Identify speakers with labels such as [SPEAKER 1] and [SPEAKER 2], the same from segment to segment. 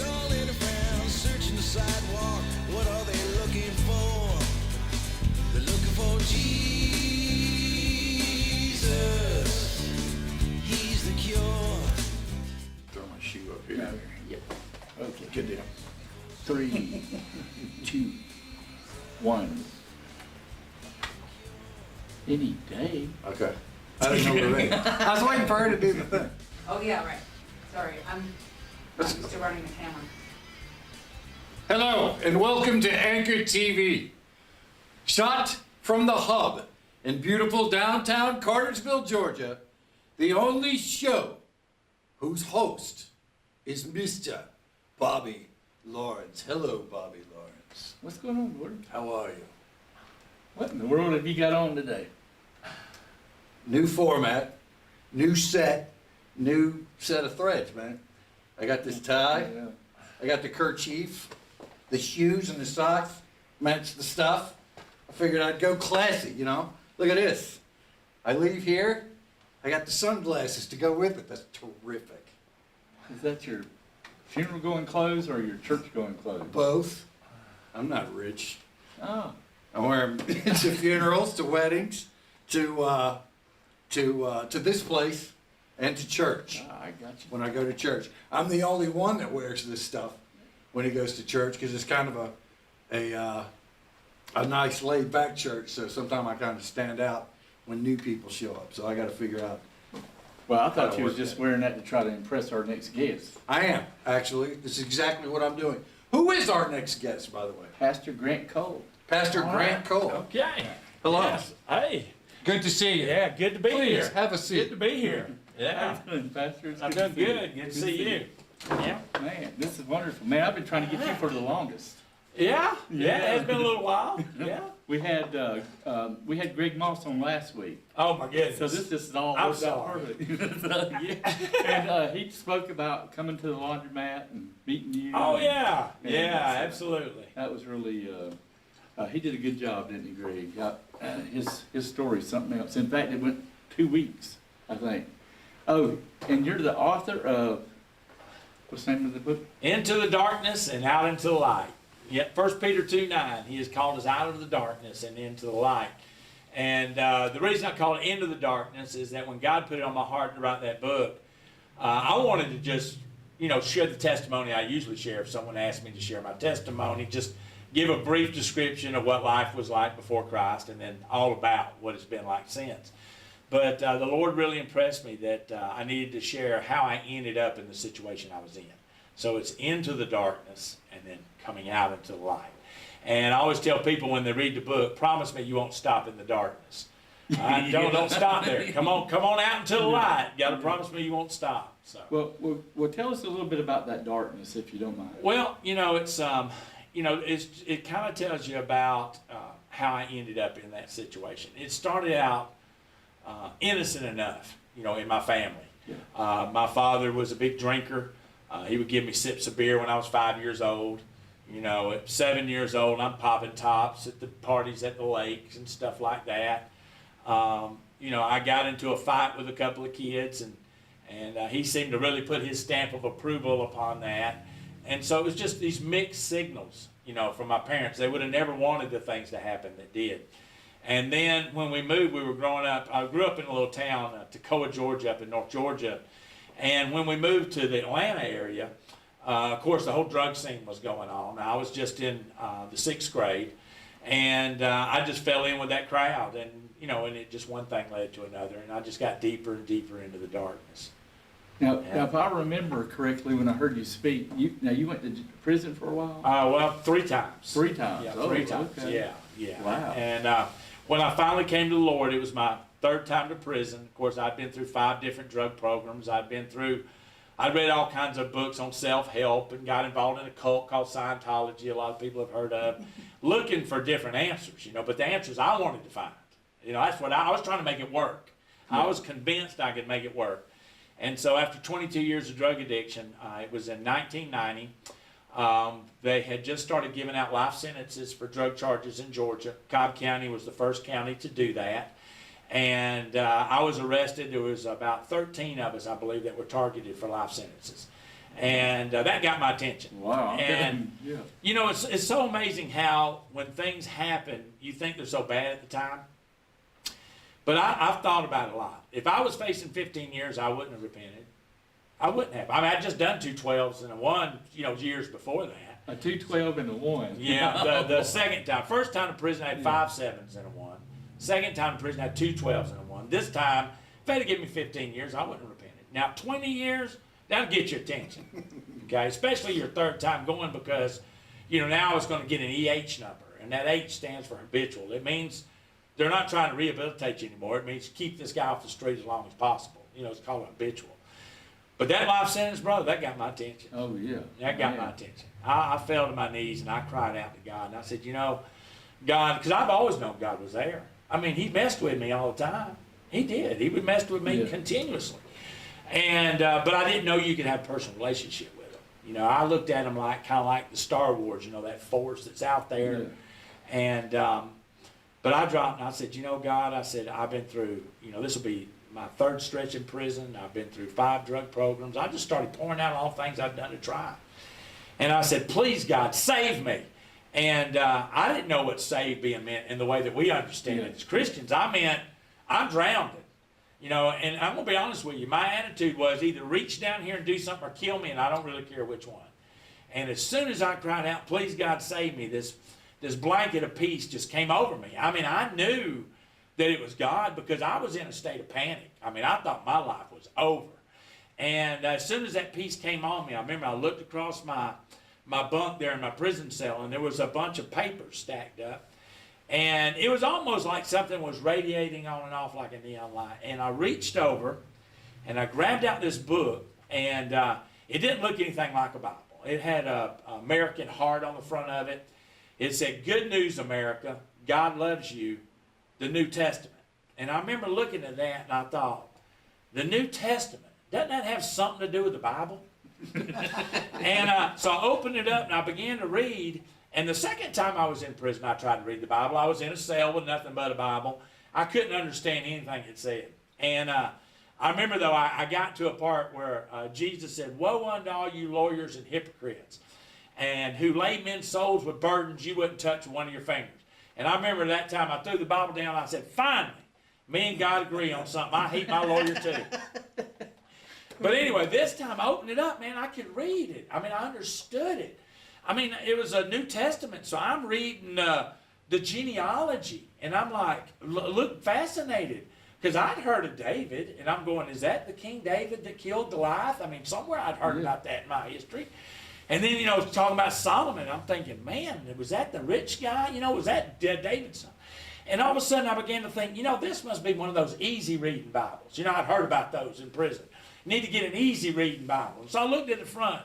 [SPEAKER 1] all in a frown, searching the sidewalk. What are they looking for? They're looking for Jesus. He's the cure.
[SPEAKER 2] Throw my shoe up here.
[SPEAKER 3] Yep. Okay.
[SPEAKER 2] Good deal.
[SPEAKER 3] 3, 2, 1. Any day.
[SPEAKER 2] Okay. I didn't know we were ready. I was waiting for her to do the thing.
[SPEAKER 4] Oh, yeah, right. Sorry, I'm used to running the camera.
[SPEAKER 2] Hello, and welcome to Anchor TV. Shot from the hub in beautiful downtown Cartersville, Georgia, the only show whose host is Mr. Bobby Lawrence. Hello, Bobby Lawrence.
[SPEAKER 3] What's going on, Gordon?
[SPEAKER 2] How are you?
[SPEAKER 3] What in the world have you got on today?
[SPEAKER 2] New format, new set of threads, man. I got this tie,
[SPEAKER 3] Yeah.
[SPEAKER 2] I got the kerchief, the shoes and the socks match the stuff. I figured I'd go classy, you know? Look at this. I leave here, I got the sunglasses to go with it. That's terrific.
[SPEAKER 3] Is that your funeral going clothes or your church going clothes?
[SPEAKER 2] Both. I'm not rich.
[SPEAKER 3] Oh.
[SPEAKER 2] I wear them to funerals, to weddings, to this place, and to church.
[SPEAKER 3] I got you.
[SPEAKER 2] When I go to church, I'm the only one that wears this stuff when he goes to church because it's kind of a nice laid back church. So sometimes I kind of stand out when new people show up. So I got to figure out.
[SPEAKER 3] Well, I thought
[SPEAKER 2] How to
[SPEAKER 3] you was
[SPEAKER 2] work
[SPEAKER 3] just
[SPEAKER 2] that.
[SPEAKER 3] wearing that to try to impress our next guest,
[SPEAKER 2] I am actually. This is exactly what I'm doing. Who is our next guest, by the way?
[SPEAKER 3] Pastor Grant Cole.
[SPEAKER 2] Pastor Grant Cole.
[SPEAKER 5] Okay.
[SPEAKER 2] Hello.
[SPEAKER 5] Yes. Hey.
[SPEAKER 2] Good to see you.
[SPEAKER 5] Yeah, good to be
[SPEAKER 2] Please
[SPEAKER 5] here.
[SPEAKER 2] have a
[SPEAKER 5] Good
[SPEAKER 2] seat.
[SPEAKER 5] to be here. Yeah.
[SPEAKER 3] Pastor, it's
[SPEAKER 5] I'm
[SPEAKER 3] to
[SPEAKER 5] doing
[SPEAKER 3] see you.
[SPEAKER 5] good. Good to see you. Yeah.
[SPEAKER 3] Man, this is wonderful. Man, I've been trying to get you for the longest.
[SPEAKER 5] Yeah.
[SPEAKER 3] Yeah.
[SPEAKER 5] Yeah. It's been a little while. Yeah.
[SPEAKER 3] We had Greg Moss on last week,
[SPEAKER 5] Oh my goodness.
[SPEAKER 3] so this is all
[SPEAKER 5] I'm
[SPEAKER 3] worked out
[SPEAKER 5] sorry.
[SPEAKER 3] perfect. So, yeah. And he spoke about coming to the laundromat and meeting you.
[SPEAKER 5] Oh yeah.
[SPEAKER 3] And
[SPEAKER 5] Yeah.
[SPEAKER 3] that's,
[SPEAKER 5] Absolutely.
[SPEAKER 3] That was really. He did a good job, didn't he, Greg? His story is something else. In fact, it went 2 weeks, I think. Oh, and you're the author of what's the name of the book?
[SPEAKER 5] Into the darkness and out into the light. Yep. 1 Peter 2:9. He has called us out of the darkness and into the light. And the reason I call it Into the Darkness is that when God put it on my heart to write that book, I wanted to just, share the testimony I usually share if someone asked me to share my testimony. Just give a brief description of what life was like before Christ and then all about what it's been like since. But the Lord really impressed me that I needed to share how I ended up in the situation I was in. So it's into the darkness and then coming out into the light. And I always tell people when they read the book, promise me you won't stop in the darkness. Don't stop there. Come on out into the light. You got to promise me you won't stop. So.
[SPEAKER 3] Well, tell us a little bit about that darkness, if you don't mind.
[SPEAKER 5] Well, it's it kind of tells you about how I ended up in that situation. It started out innocent enough, in my family.
[SPEAKER 3] Yeah.
[SPEAKER 5] My father was a big drinker. He would give me sips of beer when I was 5 years old. At 7 years old, I'm popping tops at the parties at the lakes and stuff like that. I got into a fight with a couple of kids, and he seemed to really put his stamp of approval upon that. And so it was just these mixed signals, from my parents. They would have never wanted the things to happen that did. And then when we moved, we were growing up. I grew up in a little town, Toccoa, Georgia, up in North Georgia. And when we moved to the Atlanta area, of course, the whole drug scene was going on. I was just in the 6th grade, and I just fell in with that crowd. And, and it just one thing led to another. And I just got deeper and deeper into the darkness.
[SPEAKER 3] Now, if I remember correctly, when I heard you speak, you went to prison for a while?
[SPEAKER 5] Well, 3 times.
[SPEAKER 3] 3 times?
[SPEAKER 5] Yeah,
[SPEAKER 3] Oh,
[SPEAKER 5] 3 times.
[SPEAKER 3] okay.
[SPEAKER 5] Yeah.
[SPEAKER 3] Wow.
[SPEAKER 5] And when I finally came to the Lord, it was my 3rd time to prison. Of course, I'd been through 5 different drug programs. I read all kinds of books on self-help and got involved in a cult called Scientology, a lot of people have heard of, looking for different answers, but the answers I wanted to find. That's what I was trying to make it work.
[SPEAKER 3] Yeah.
[SPEAKER 5] I was convinced I could make it work. And so after 22 years of drug addiction, it was in 1990, they had just started giving out life sentences for drug charges in Georgia. Cobb County was the first county to do that. And I was arrested. There was about 13 of us, I believe, that were targeted for life sentences. And that got my attention.
[SPEAKER 3] Wow.
[SPEAKER 5] And,
[SPEAKER 3] Yeah.
[SPEAKER 5] you know, it's so amazing how when things happen, you think they're so bad at the time. But I've thought about it a lot. If I was facing 15 years, I wouldn't have repented. I wouldn't have. I mean, I'd just done 2 12s and a 1, you know, years before that.
[SPEAKER 3] A 212 and a 1.
[SPEAKER 5] Yeah, the second time. First time in prison, I had 5 7s and a 1. Second time in prison, I had 2 12s and a 1. This time, if they'd have given me 15 years, I wouldn't have repented. Now, 20 years, that'll get your attention. Okay, especially your third time going because, you know, now it's going to get an EH number. And that H stands for habitual. It means they're not trying to rehabilitate you anymore. It means keep this guy off the street as long as possible. You know, it's called habitual. But that life sentence, brother, that got my attention.
[SPEAKER 3] Oh, yeah.
[SPEAKER 5] That got
[SPEAKER 3] Man.
[SPEAKER 5] my attention. I fell to my knees and I cried out to God. And I said, you know, God, because I've always known God was there. I mean, he messed with me all the time. He did. He would mess with me
[SPEAKER 3] Yeah.
[SPEAKER 5] continuously. And but I didn't know you could have a personal relationship with him. You know, I looked at him like kind of like the Star Wars. You know, that force that's out there.
[SPEAKER 3] Yeah.
[SPEAKER 5] And but I dropped and I said, you know, God, I said I've been through. You know, this will be my 3rd stretch in prison. I've been through 5 drug programs. I just started pouring out all the things I've done to try. And I said, please, God, save me. And I didn't know what save being meant in the way that we understand it as Christians. I meant I'm drowned. You know, and I'm going to be honest with you. My attitude was either reach down here and do something or kill me, and I don't really care which one. And as soon as I cried out, please, God, save me, this blanket of peace just came over me. I mean, I knew that it was God because I was in a state of panic. I mean, I thought my life was over. And as soon as that peace came on me, I remember I looked across my bunk there in my prison cell, and there was a bunch of papers stacked up. And it was almost like something was radiating on and off like a neon light. And I reached over, and I grabbed out this book, and it didn't look anything like a Bible. It had a American heart on the front of it. It said, "Good news, America. God loves you. The New Testament." And I remember looking at that, and I thought, the New Testament, doesn't that have something to do with the Bible? And so I opened it up and I began to read. And the second time I was in prison, I tried to read the Bible. I was in a cell with nothing but a Bible. I couldn't understand anything it said. And I remember, though, I got to a part where Jesus said, "Woe unto all you lawyers and hypocrites, and who lay men's souls with burdens you wouldn't touch with one of your fingers." And I remember that time I threw the Bible down. I said, finally, me and God agree on something. I hate my lawyer too. But anyway, this time I opened it up, man, I could read it. I mean, I understood it. I mean, it was a New Testament, so I'm reading the genealogy, and I'm like, look, fascinated. Because I'd heard of David, and I'm going, is that the King David that killed Goliath? I mean, somewhere I'd heard about that in my history. And then, you know, talking about Solomon, I'm thinking, man, was that the rich guy? You know, was that David's son? And all of a sudden I began to think, you know, this must be one of those easy reading Bibles. You know, I'd heard about those in prison. You need to get an easy reading Bible. And so I looked at the front,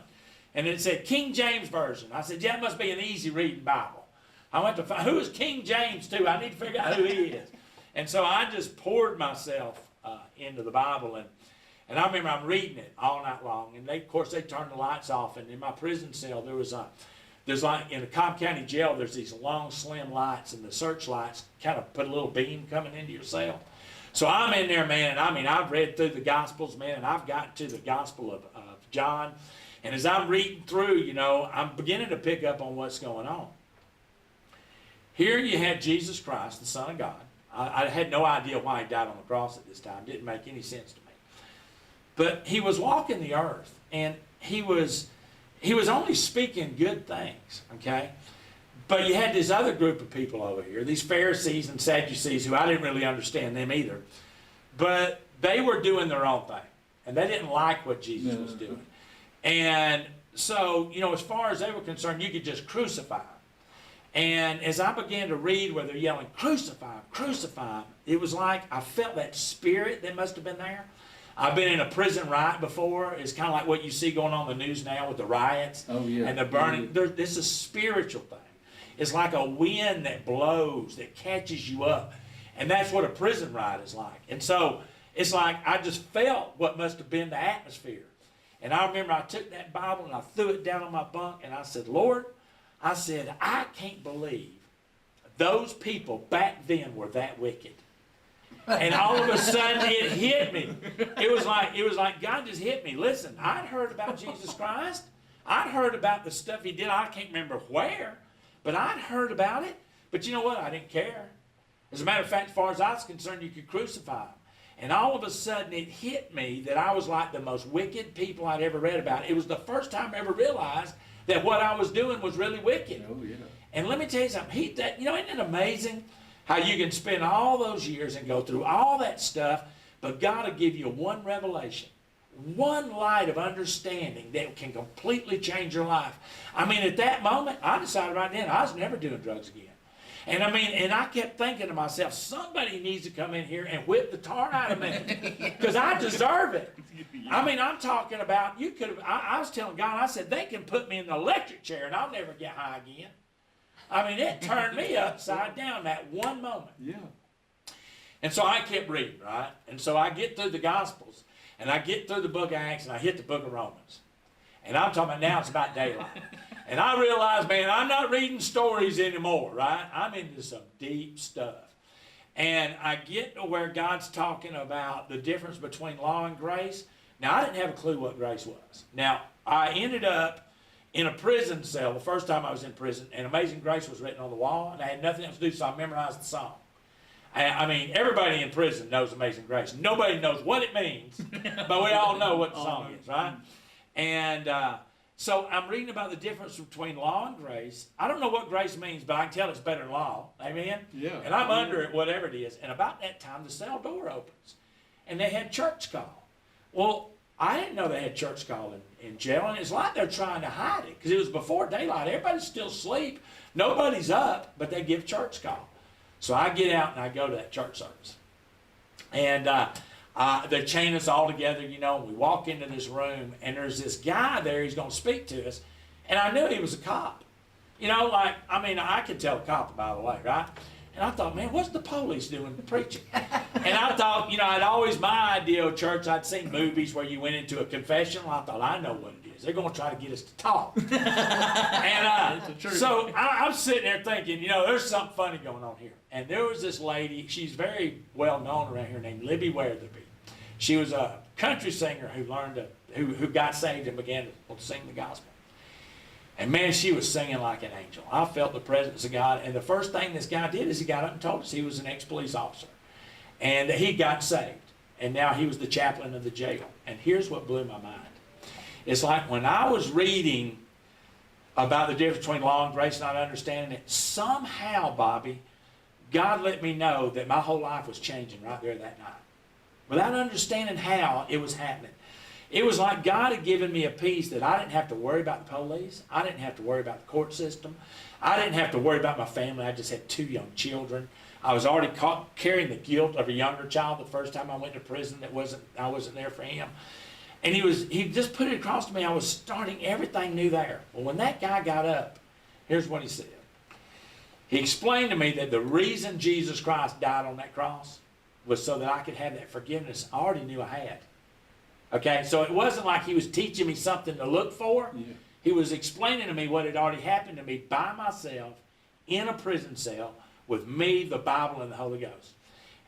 [SPEAKER 5] and it said King James Version. I said, yeah, it must be an easy reading Bible. I went to find, who is King James to? I need to figure out who he is. And so I just poured myself into the Bible, and I remember I'm reading it all night long. And of course, they turned the lights off. And in my prison cell, there's like in the Cobb County Jail, there's these long, slim lights, and the searchlights kind of put a little beam coming into your cell. So I'm in there, man, and I mean, I've read through the Gospels, man, and I've gotten to the Gospel of John. And as I'm reading through, you know, I'm beginning to pick up on what's going on. Here you had Jesus Christ, the Son of God. I had no idea why he died on the cross at this time. Didn't make any sense to me. But he was walking the earth, and he was only speaking good things, okay? But you had this other group of people over here, these Pharisees and Sadducees, who I didn't really understand them either. But they were doing their own thing, and they didn't like what Jesus was doing. And so, you know, as far as they were concerned, you could just crucify him. And as I began to read where they're yelling, "Crucify him, crucify him," it was like I felt that spirit that must have been there. I've been in a prison riot before. It's kind of like what you see going on in the news now with the riots and the burning. This is a spiritual thing. It's like a wind that blows, that catches you up. And that's what a prison riot is like. And so it's like I just felt what must have been the atmosphere. And I remember I took that Bible and I threw it down on my bunk and I said, "Lord," I said, "I can't believe those people back then were that wicked." And all of a sudden it hit me. It was like God just hit me. Listen, I'd heard about Jesus Christ. I'd heard about the stuff he did. I can't remember where, but I'd heard about it. But you know what? I didn't care. As a matter of fact, as far as I was concerned, you could crucify him. And all of a sudden it hit me that I was like the most wicked people I'd ever read about. It was the first time I ever realized that what I was doing was really wicked.
[SPEAKER 3] Oh, yeah.
[SPEAKER 5] And let me tell you something. Isn't it amazing how you can spend all those years and go through all that stuff, but God will give you one revelation, one light of understanding that can completely change your life. I mean, at that moment, I decided right then I was never doing drugs again. And I kept thinking to myself, somebody needs to come in here and whip the tar out of me because I deserve it. I mean, I'm talking about, I was telling God, I said, they can put me in the electric chair and I'll never get high again. I mean, it turned me upside down that one moment.
[SPEAKER 3] Yeah.
[SPEAKER 5] And so I kept reading, right? And so I get through the Gospels, and I get through the book of Acts, and I hit the book of Romans. And I'm talking about now it's about daylight. And I realized, man, I'm not reading stories anymore, right? I'm into some deep stuff. And I get to where God's talking about the difference between law and grace. Now, I didn't have a clue what grace was. Now, I ended up in a prison cell the first time I was in prison, and Amazing Grace was written on the wall, and I had nothing else to do, so I memorized the song. I mean, everybody in prison knows Amazing Grace. Nobody knows what it means, but we all know what the song is, right? And so I'm reading about the difference between law and grace. I don't know what grace means, but I can tell it's better than law. Amen?
[SPEAKER 3] Yeah.
[SPEAKER 5] And I'm under it, whatever it is. And about that time, the cell door opens, and they had church call. Well, I didn't know they had church call in jail, and it's like they're trying to hide it because it was before daylight. Everybody's still asleep. Nobody's up, but they give church call. So I get out and I go to that church service. And they chain us all together, and we walk into this room, and there's this guy there, he's going to speak to us. And I knew he was a cop. I could tell a cop, by the way, right? And I thought, man, what's the police doing preaching? And I thought, I'd always, my idea of church, I'd seen movies where you went into a confessional. I thought, I know what it is. They're going to try to get us to talk. And so I'm sitting there thinking, there's something funny going on here. And there was this lady, she's very well known around here, named Libby Weatherby. She was a country singer who got saved and began to sing the gospel. And man, she was singing like an angel. I felt the presence of God. And the first thing this guy did is he got up and told us he was an ex-police officer. And he got saved. And now he was the chaplain of the jail. And here's what blew my mind. It's like when I was reading about the difference between law and grace, not understanding it, somehow, Bobby, God let me know that my whole life was changing right there that night. Without understanding how it was happening. It was like God had given me a peace that I didn't have to worry about the police. I didn't have to worry about the court system. I didn't have to worry about my family. I just had 2 young children. I was already carrying the guilt of a younger child the first time I went to prison. I wasn't there for him. And he just put it across to me. I was starting everything new there. Well, when that guy got up, here's what he said. He explained to me that the reason Jesus Christ died on that cross was so that I could have that forgiveness I already knew I had. Okay, so it wasn't like he was teaching me something to look for. Yeah. He was explaining to me what had already happened to me by myself in a prison cell with me, the Bible, and the Holy Ghost.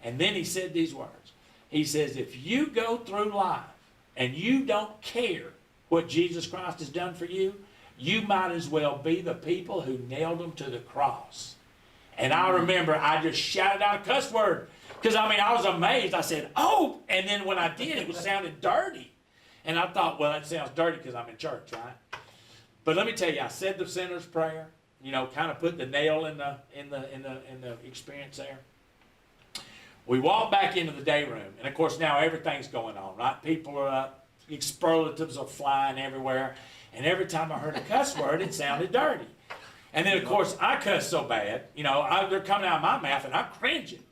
[SPEAKER 5] And then he said these words. He says, if you go through life and you don't care what Jesus Christ has done for you, you might as well be the people who nailed him to the cross. And I remember I just shouted out a cuss word. Because, I was amazed. I said, oh, and then when I did, it sounded dirty. And I thought, well, it sounds dirty because I'm in church, right? But let me tell you, I said the sinner's prayer, kind of put the nail in the experience there. We walked back into the day room, and of course now everything's going on, right? People are up, superlatives are flying everywhere, and every time I heard a cuss word, it sounded dirty. And then, of course, I cuss so bad, they're coming out of my mouth, and I'm cringing.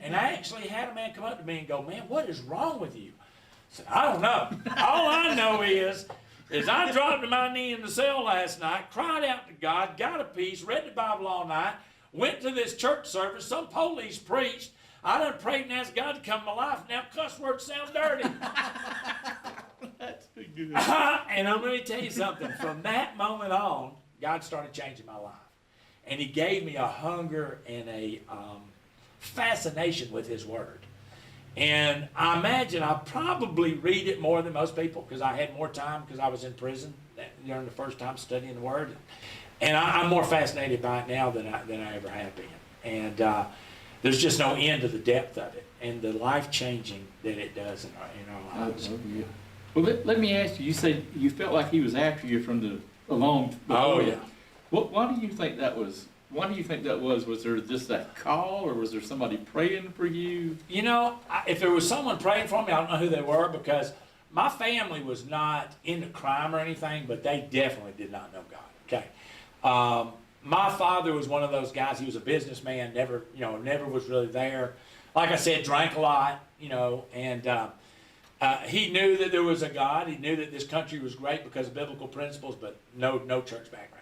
[SPEAKER 5] And I actually had a man come up to me and go, man, what is wrong with you? I said, I don't know. All I know is I dropped to my knee in the cell last night, cried out to God, got a peace, read the Bible all night, went to this church service, some police preached. I done prayed and asked God to come in my life, now cuss words sound dirty.
[SPEAKER 3] That's good.
[SPEAKER 5] And I'm going to tell you something. From that moment on, God started changing my life. And he gave me a hunger and a fascination with his word. And I imagine I probably read it more than most people because I had more time because I was in prison during the first time studying the Word. And I'm more fascinated by it now than I ever have been. And there's just no end to the depth of it and the life-changing that it does in our lives.
[SPEAKER 3] Oh, yeah. Well, let me ask you, you said you felt like he was after you from a long
[SPEAKER 5] Oh,
[SPEAKER 3] before.
[SPEAKER 5] yeah.
[SPEAKER 3] Why do you think that was? Why do you think that was? Was there just that call, or was there somebody praying for you?
[SPEAKER 5] You know, if there was someone praying for me, I don't know who they were because my family was not into crime or anything, but they definitely did not know God. Okay. My father was one of those guys. He was a businessman, never was really there. Like I said, drank a lot, and he knew that there was a God. He knew that this country was great because of biblical principles, but no church background.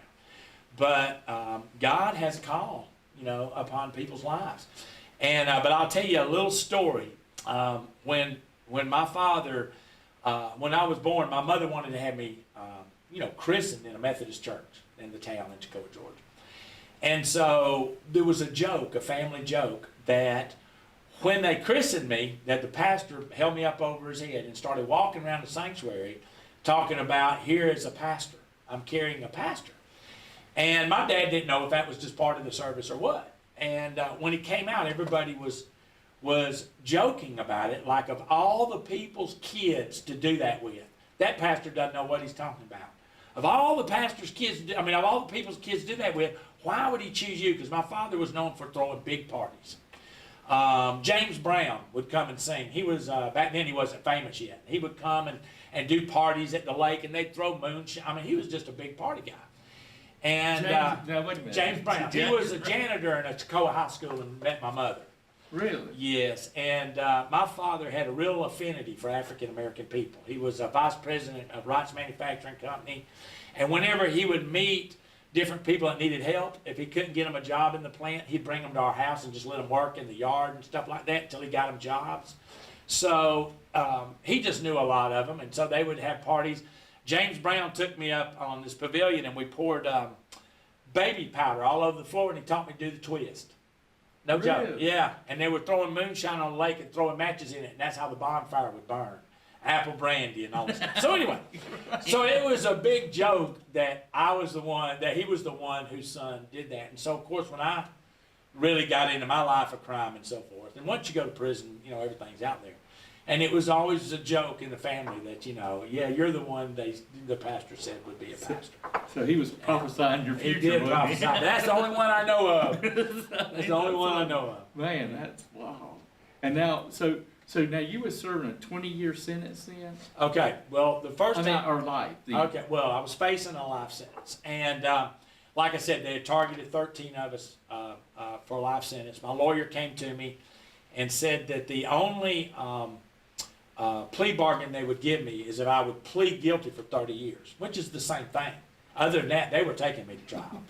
[SPEAKER 5] But God has a call, upon people's lives. And but I'll tell you a little story. When my father, when I was born, my mother wanted to have me, christened in a Methodist church in the town in Toccoa, Georgia. And so there was a joke, a family joke, that when they christened me, that the pastor held me up over his head and started walking around the sanctuary talking about, here is a pastor. I'm carrying a pastor. And my dad didn't know if that was just part of the service or what. And when he came out, everybody was joking about it, like of all the people's kids to do that with, that pastor doesn't know what he's talking about. Of all the pastor's kids, of all the people's kids to do that with, why would he choose you? Because my father was known for throwing big parties. James Brown would come and sing. He was, back then he wasn't famous yet. He would come and do parties at the lake, and they'd throw moonshine. He was just a big party guy. And
[SPEAKER 3] Now, wait a minute.
[SPEAKER 5] James Brown, he was a janitor in a Toccoa high school and met my mother.
[SPEAKER 3] Really?
[SPEAKER 5] Yes, and my father had a real affinity for African American people. He was a vice president of Wright's Manufacturing Company, and whenever he would meet different people that needed help, if he couldn't get them a job in the plant, he'd bring them to our house and just let them work in the yard and stuff like that until he got them jobs. So he just knew a lot of them, and so they would have parties. James Brown took me up on this pavilion, and we poured baby powder all over the floor, and he taught me to do the twist. No joke.
[SPEAKER 3] Really?
[SPEAKER 5] Yeah, and they were throwing moonshine on the lake and throwing matches in it, and that's how the bonfire would burn. Apple brandy and all this stuff. So anyway, so it was a big joke that he was the one whose son did that. And so, of course, when I really got into my life of crime and so forth, and once you go to prison, everything's out there. And it was always a joke in the family that, you're the one the pastor said would be a pastor.
[SPEAKER 3] So he was prophesying your future.
[SPEAKER 5] He did
[SPEAKER 3] wasn't he?
[SPEAKER 5] prophesy. That's the only one I know of. That's the only one I know of.
[SPEAKER 3] Man, that's wow. And now, so now you were serving a 20-year sentence then?
[SPEAKER 5] Okay, well, the first time.
[SPEAKER 3] Or life.
[SPEAKER 5] Okay, well, I was facing a life sentence. And like I said, they had targeted 13 of us for a life sentence. My lawyer came to me and said that the only plea bargain they would give me is that I would plead guilty for 30 years, which is the same thing. Other than that, they were taking me to trial.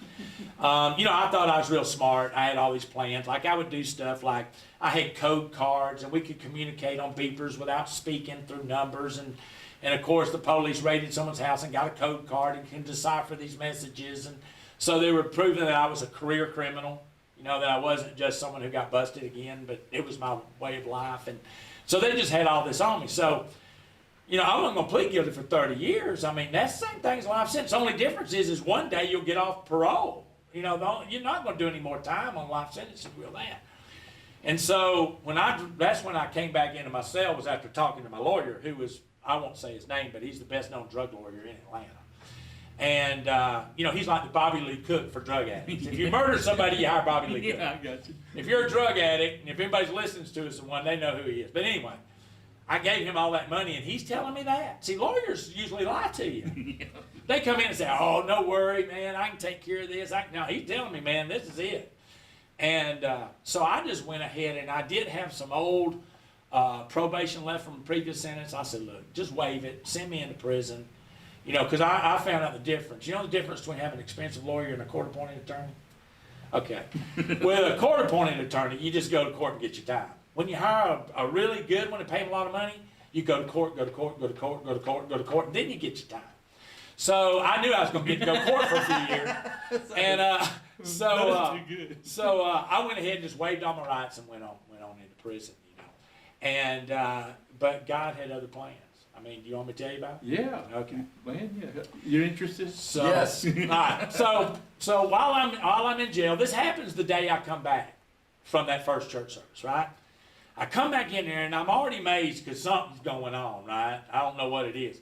[SPEAKER 5] I thought I was real smart. I had all these plans. Like I would do stuff like I had code cards, and we could communicate on beepers without speaking through numbers. And of course, the police raided someone's house and got a code card and can decipher these messages. And so they were proving that I was a career criminal, that I wasn't just someone who got busted again, but it was my way of life. And so they just had all this on me. So, I wasn't going to plead guilty for 30 years. That's the same thing as a life sentence. The only difference is one day you'll get off parole. You're not going to do any more time on life sentence and will that. And so that's when I came back into my cell, was after talking to my lawyer, who was, I won't say his name, but he's the best known drug lawyer in Atlanta. And, he's like the Bobby Lee Cook for drug addicts. If you murder somebody, you hire Bobby Lee Cook.
[SPEAKER 3] Yeah, I got you.
[SPEAKER 5] If you're a drug addict, and if anybody listens to us and one, they know who he is. But anyway, I gave him all that money, and he's telling me that. See, lawyers usually lie to you. They come in and say, oh, no worry, man, I can take care of this. No, he's telling me, man, this is it. And so I just went ahead, and I did have some old probation left from the previous sentence. I said, look, just waive it, send me into prison. Because I found out the difference. You know the difference between having an expensive lawyer and a court-appointed attorney? Okay. With a court-appointed attorney, you just go to court and get your time. When you hire a really good one and pay him a lot of money, you go to court, go to court, go to court, go to court, go to court, and then you get your time. So I knew I was going to get to go to court for a few years. And so I went ahead and just waived all my rights and went on into prison, And but God had other plans. I mean, do you want me to tell you about it?
[SPEAKER 3] Yeah.
[SPEAKER 5] Okay.
[SPEAKER 3] Man, yeah. You're interested?
[SPEAKER 5] So,
[SPEAKER 2] Yes.
[SPEAKER 5] all right. So while I'm in jail, this happens the day I come back from that first church service, right? I come back in there and I'm already amazed because something's going on, right? I don't know what it is.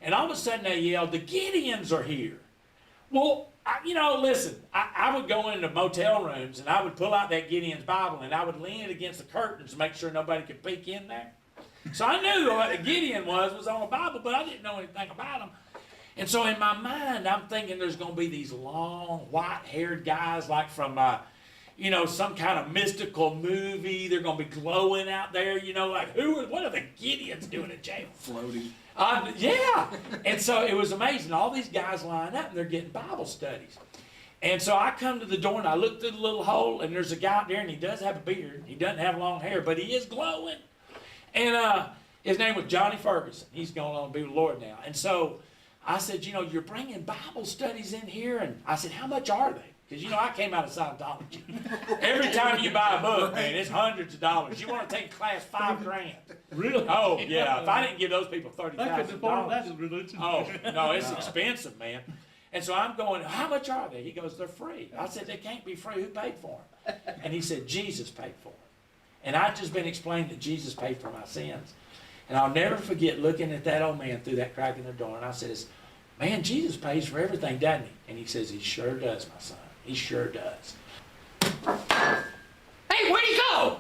[SPEAKER 5] And all of a sudden they yell, "The Gideons are here." Well, listen, I would go into motel rooms and I would pull out that Gideon's Bible and I would lean it against the curtains to make sure nobody could peek in there. So I knew what a Gideon was on a Bible, but I didn't know anything about him. And so in my mind, I'm thinking there's going to be these long, white-haired guys like from, some kind of mystical movie. They're going to be glowing out there, like what are the Gideons doing in jail?
[SPEAKER 2] Floating.
[SPEAKER 5] Yeah. And so it was amazing. All these guys line up and they're getting Bible studies. And so I come to the door and I look through the little hole and there's a guy out there and he does have a beard. He doesn't have long hair, but he is glowing. And his name was Johnny Ferguson. He's going on to be with the Lord now. And so I said, you're bringing Bible studies in here. And I said, how much are they? Because, I came out of Scientology. Every time you buy a book, man, it's hundreds of dollars. You want to take a class, $5,000.
[SPEAKER 3] Really?
[SPEAKER 5] Oh, yeah. If I didn't give those people
[SPEAKER 3] I could afford that
[SPEAKER 5] $30,000.
[SPEAKER 3] as religion.
[SPEAKER 5] Oh, no, it's expensive, man. And so I'm going, how much are they? He goes, they're free. I said, they can't be free. Who paid for them? And he said, Jesus paid for them. And I've just been explained that Jesus paid for my sins. And I'll never forget looking at that old man through that crack in the door. And I says, man, Jesus pays for everything, doesn't he? And he says, he sure does, my son. He sure does. Hey, where'd he go?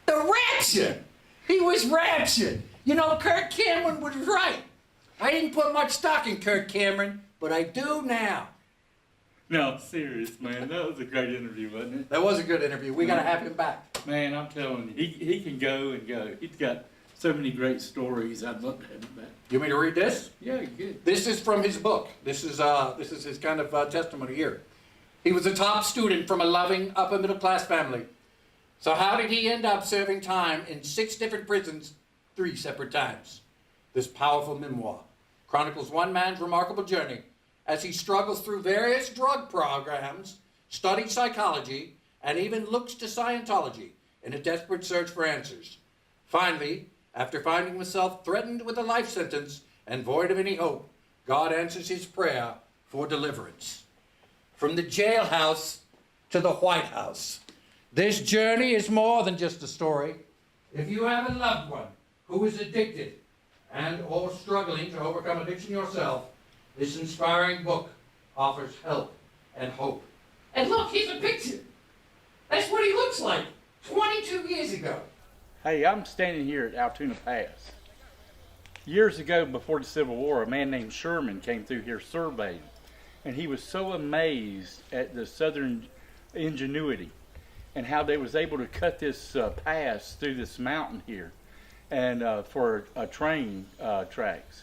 [SPEAKER 2] The rapture. He was raptured. Kirk Cameron was right. I didn't put much stock in Kirk Cameron, but I do now.
[SPEAKER 3] No, serious, man. That was a great interview, wasn't it?
[SPEAKER 2] That was a good interview. We got to have him back.
[SPEAKER 3] Man, I'm telling you, he can go and go. He's got so many great stories. I'd love to have him back.
[SPEAKER 2] You want me to read this?
[SPEAKER 3] Yeah, good.
[SPEAKER 2] This is from his book. This is his kind of testimony here. He was a top student from a loving, upper middle class family. So how did he end up serving time in 6 different prisons 3 separate times? This powerful memoir chronicles one man's remarkable journey as he struggles through various drug programs, studies psychology, and even looks to Scientology in a desperate search for answers. Finally, after finding himself threatened with a life sentence and void of any hope, God answers his prayer for deliverance. From the jailhouse to the White House. This journey is more than just a story. If you have a loved one who is addicted and or struggling to overcome addiction yourself, this inspiring book offers help and hope. And look, here's a picture. That's what he looks like 22 years ago.
[SPEAKER 3] Hey, I'm standing here at Altoona Pass. Years ago, before the Civil War, a man named Sherman came through here surveying. And he was so amazed at the Southern ingenuity and how they was able to cut this pass through this mountain here and for train tracks.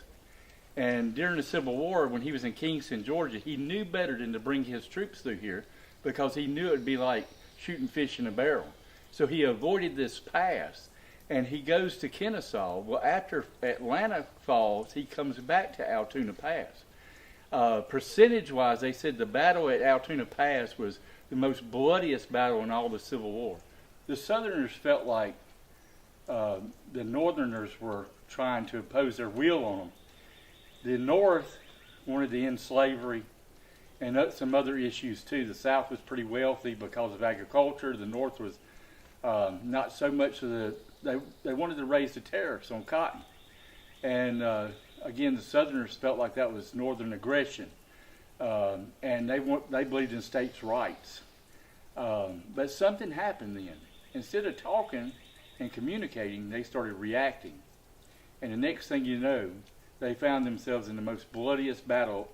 [SPEAKER 3] And during the Civil War, when he was in Kingston, Georgia, he knew better than to bring his troops through here because he knew it would be like shooting fish in a barrel. So he avoided this pass, and he goes to Kennesaw. Well, after Atlanta falls, he comes back to Altoona Pass. Percentage-wise, they said the battle at Altoona Pass was the most bloodiest battle in all the Civil War. The Southerners felt like the Northerners were trying to impose their will on them. The North wanted to end slavery and some other issues too. The South was pretty wealthy because of agriculture. The North was not so much of they wanted to raise the tariffs on cotton. And again, the Southerners felt like that was Northern aggression. And they believed in states' rights. But something happened then. Instead of talking and communicating, they started reacting. And the next thing you know, they found themselves in the most bloodiest battle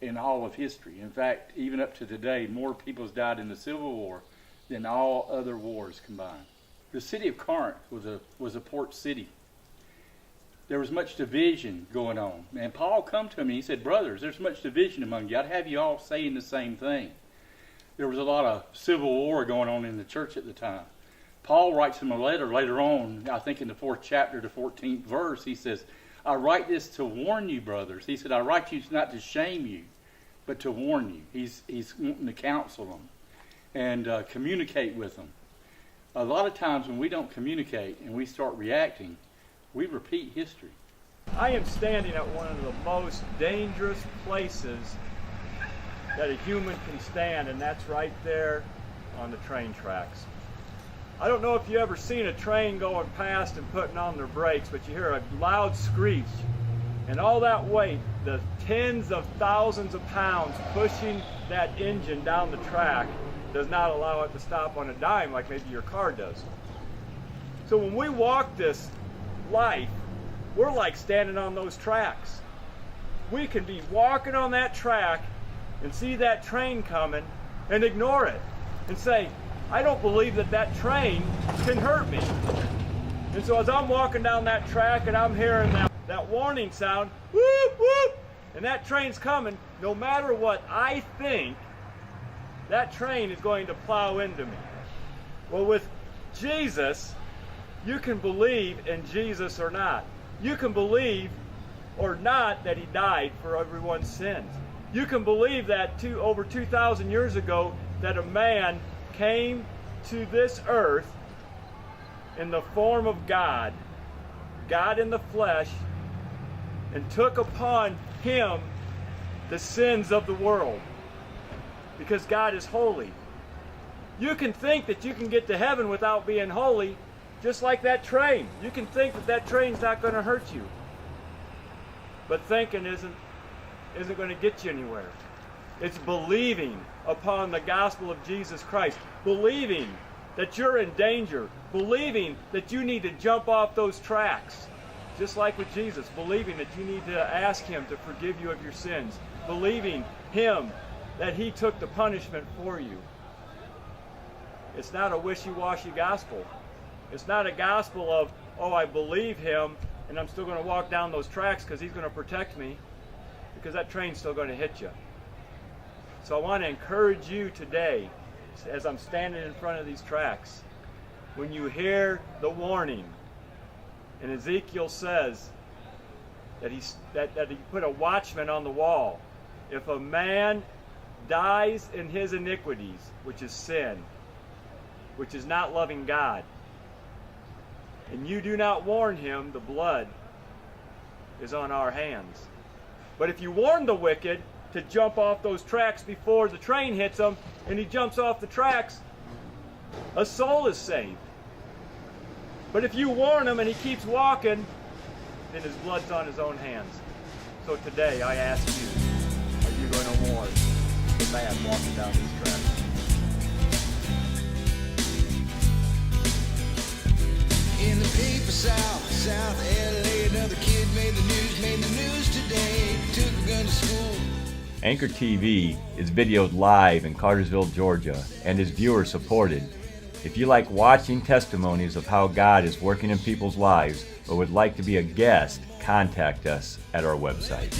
[SPEAKER 3] in all of history. In fact, even up to today, more people have died in the Civil War than all other wars combined. The city of Corinth was a port city. There was much division going on. And Paul come to me, he said, brothers, there's much division among you. I'd have you all saying the same thing. There was a lot of civil war going on in the church at the time. Paul writes him a letter later on, I think in the 4th chapter, the 14th verse. He says, I write this to warn you, brothers. He said, I write you not to shame you, but to warn you. He's wanting to counsel them and communicate with them. a lot of times when we don't communicate and we start reacting, we repeat history.
[SPEAKER 6] I am standing at one of the most dangerous places that a human can stand, and that's right there on the train tracks. I don't know if you ever seen a train going past and putting on their brakes, but you hear a loud screech, and all that weight, the tens of thousands of pounds pushing that engine down the track, does not allow it to stop on a dime like maybe your car does. So when we walk this life, we're like standing on those tracks. We can be walking on that track and see that train coming and ignore it and say, I don't believe that that train can hurt me. And so as I'm walking down that track and I'm hearing that warning sound, whoop, whoop, and that train's coming, no matter what I think, that train is going to plow into me. Well, with Jesus, you can believe in Jesus or not. You can believe or not that he died for everyone's sins. You can believe that over 2,000 years ago that a man came to this earth in the form of God, God in the flesh, and took upon him the sins of the world, because God is holy. You can think that you can get to heaven without being holy, just like that train. You can think that that train's not going to hurt you. But thinking isn't going to get you anywhere. It's believing upon the gospel of Jesus Christ, believing that you're in danger, believing that you need to jump off those tracks, just like with Jesus, believing that you need to ask him to forgive you of your sins, believing him that he took the punishment for you. It's not a wishy-washy gospel. It's not a gospel of, oh, I believe him and I'm still going to walk down those tracks because he's going to protect me, because that train's still going to hit you. So I want to encourage you today, as I'm standing in front of these tracks, when you hear the warning, and Ezekiel says that he put a watchman on the wall. If a man dies in his iniquities, which is sin, which is not loving God, and you do not warn him, the blood is on our hands. But if you warn the wicked to jump off those tracks before the train hits him, and he jumps off the tracks, a soul is saved. But if you warn him and he keeps walking, then his blood's on his own hands. So today I ask you, are you going to warn the man walking down these tracks?
[SPEAKER 1] In the paper South LA, another kid made the news today, took a gun to school.
[SPEAKER 7] Anchor TV is videoed live in Cartersville, Georgia, and is viewer supported. If you like watching testimonies of how God is working in people's lives or would like to be a guest, contact us at our website.